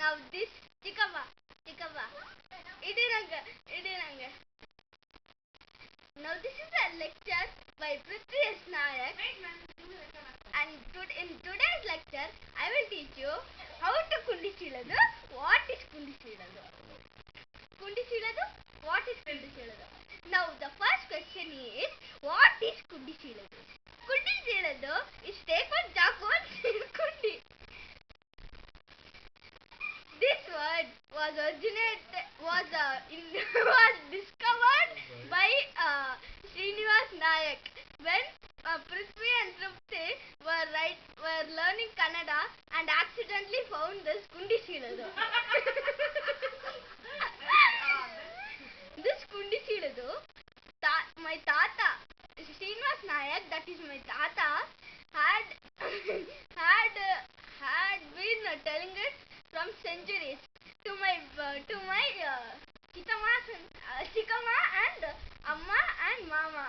Now this Chikava. Idiranga. Now this is a lecture by Prithvi S. Nayak. And in today's lecture, I will teach you how to kundi seeladu. What is kundi seeladu? What is kundi seeladu? Now the first question is, what is kundi seeladu? Kundi seeladu is take one charcoal kundi. This word was discovered by Srinivas Nayak when Prithvi and Trupti were learning Kannada and accidentally found this kundi seeladu. This kundi seeladu, my tata Srinivas Nayak, that is my tata, had been telling it from centuries to my Chikama and Amma and Mama.